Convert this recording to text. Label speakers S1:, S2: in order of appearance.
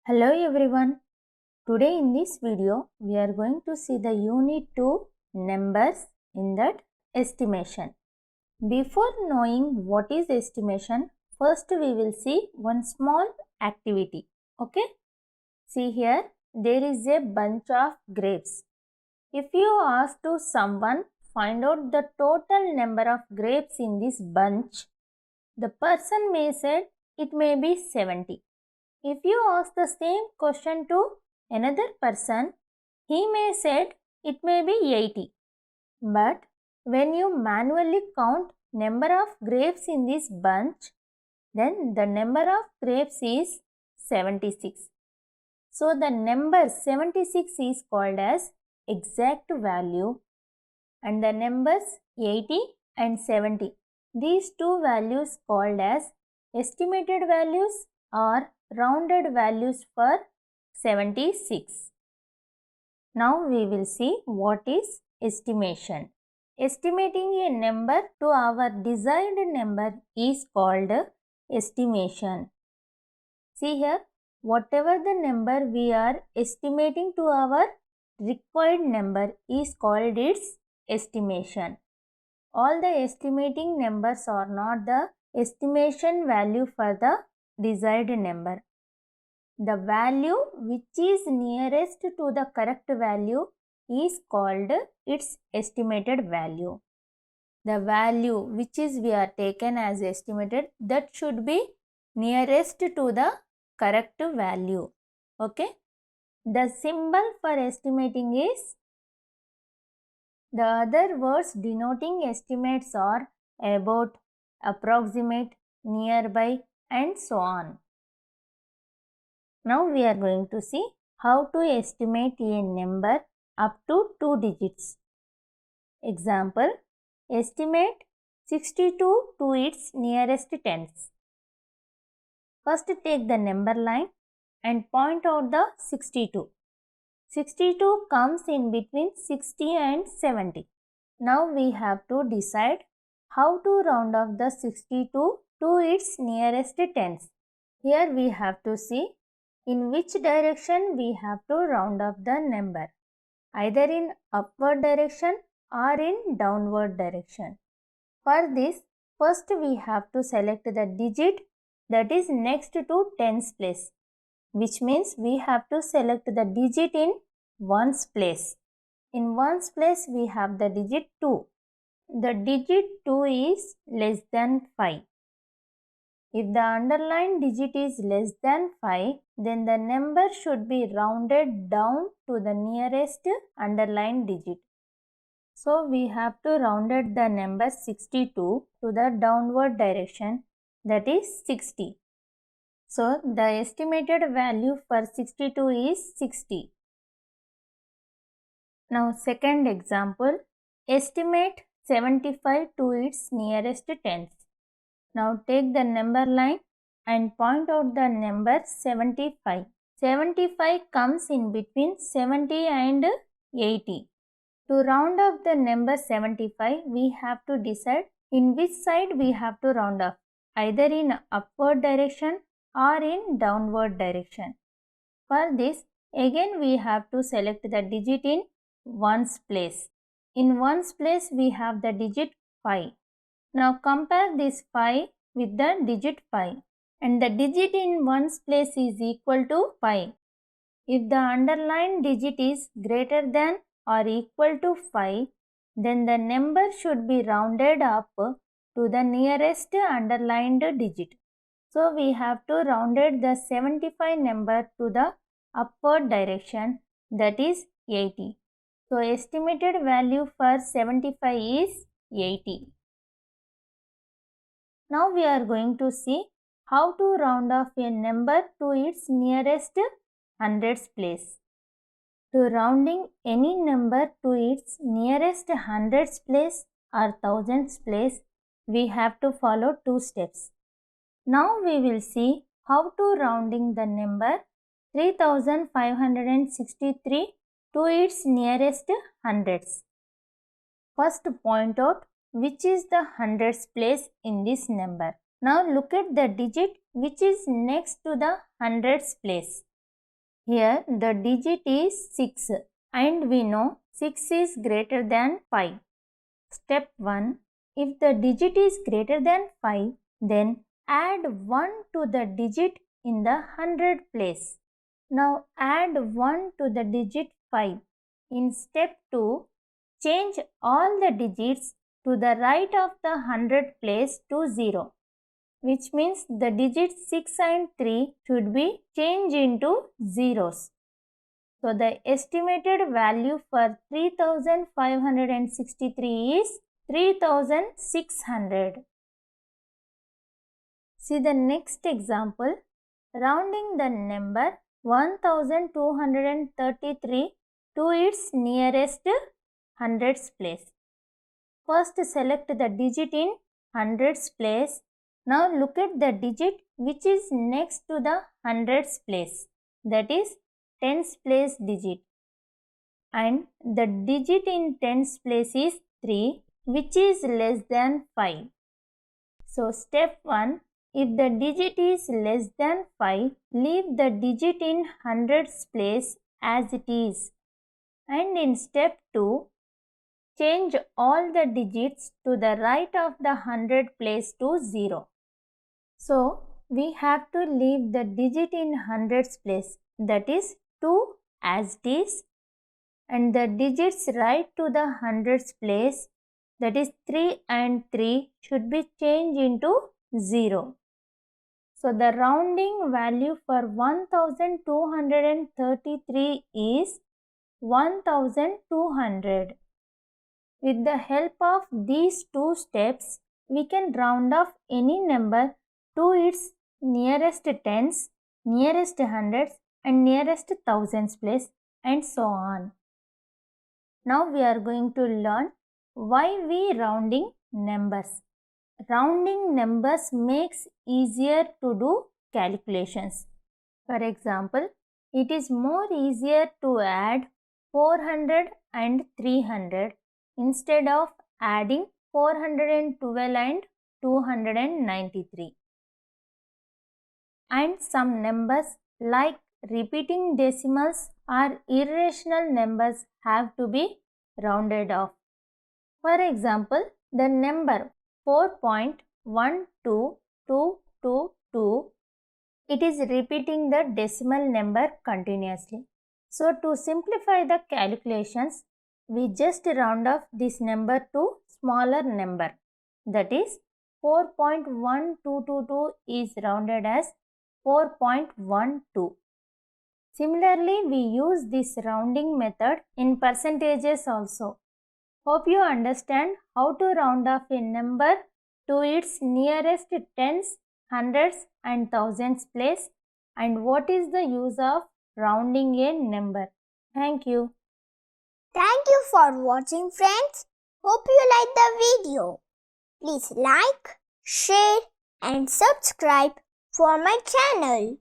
S1: Hello everyone. Today in this video we are going to see the unit 2 numbers in that estimation. Before knowing what is estimation, first we will see one small activity. Okay? See here, there is a bunch of grapes. If you ask to someone find out the total number of grapes in this bunch, the person may say it may be 70. If you ask the same question to another person, he may say it may be 80. But when you manually count number of grapes in this bunch, then the number of grapes is 76. So the number 76 is called as exact value, and the numbers 80 and 70, these two values called as estimated values or rounded values for 76. Now we will see what is estimation. Estimating a number to our desired number is called estimation. See here, whatever the number we are estimating to our required number is called its estimation. All the estimating numbers are not the estimation value for the desired number. The value which is nearest to the correct value is called its estimated value. The value which is we are taken as estimated, that should be nearest to the correct value. Okay. The symbol for estimating is, the other words denoting estimates are about, approximate, nearby, and so on. Now we are going to see how to estimate a number up to 2 digits. Example, estimate 62 to its nearest tens. First take the number line and point out the 62. 62 comes in between 60 and 70. Now we have to decide how to round off the 62 to its nearest tens. Here we have to see in which direction we have to round off the number, either in upward direction or in downward direction. For this, first we have to select the digit that is next to tens place, which means we have to select the digit in ones place. In ones place we have the digit 2. The digit 2 is less than 5. If the underlined digit is less than 5, then the number should be rounded down to the nearest underlined digit. So we have to rounded the number 62 to the downward direction, that is 60. So the estimated value for 62 is 60. Now second example, estimate 75 to its nearest tens. Now take the number line and point out the number 75. 75 comes in between 70 and 80. To round off the number 75, we have to decide in which side we have to round off, either in upward direction or in downward direction. For this, again we have to select the digit in ones place. In ones place we have the digit 5. Now compare this 5 with the digit 5, and the digit in ones place is equal to 5. If the underlined digit is greater than or equal to 5, then the number should be rounded up to the nearest underlined digit. So we have to rounded the 75 number to the upward direction, that is 80. So estimated value for 75 is 80. Now we are going to see how to round off a number to its nearest hundreds place. To rounding any number to its nearest hundreds place or thousands place, we have to follow two steps. Now we will see how to rounding the number 3563 to its nearest hundreds. First point out which is the hundreds place in this number. Now look at the digit which is next to the hundreds place. Here the digit is 6 and we know 6 is greater than 5. Step 1. If the digit is greater than 5, then add 1 to the digit in the 100 place. Now add 1 to the digit 5. In step 2, change all the digits to the right of the 100 place to 0, which means the digits 6 and 3 should be changed into zeros. So the estimated value for 3563 is 3600. See the next example. Rounding the number 1233 to its nearest hundreds place. First select the digit in hundreds place. Now look at the digit which is next to the hundreds place, that is tens place digit, and the digit in tens place is 3, which is less than 5. So step 1, if the digit is less than 5, leave the digit in hundreds place as it is, and in step 2, change all the digits to the right of the 100 place to 0. So we have to leave the digit in hundreds place, that is 2 as it is, and the digits right to the hundreds place, that is 3 and 3, should be changed into 0. So the rounding value for 1233 is 1200. With the help of these two steps, we can round off any number to its nearest tens, nearest hundreds, and nearest thousands place, and so on. Now we are going to learn why we rounding numbers. Rounding numbers makes easier to do calculations. For example, it is more easier to add 400 and 300 instead of adding 412 and 293. And some numbers like repeating decimals or irrational numbers have to be rounded off. For example, the number 4.12222, it is repeating the decimal number continuously. So to simplify the calculations, we just round off this number to smaller number, that is 4.1222 is rounded as 4.12. Similarly, we use this rounding method in percentages also. Hope you understand how to round off a number to its nearest tens, hundreds and thousands place, and what is the use of rounding a number. Thank you.
S2: Thank you for watching, friends. Hope you like the video. Please like, share and subscribe for my channel.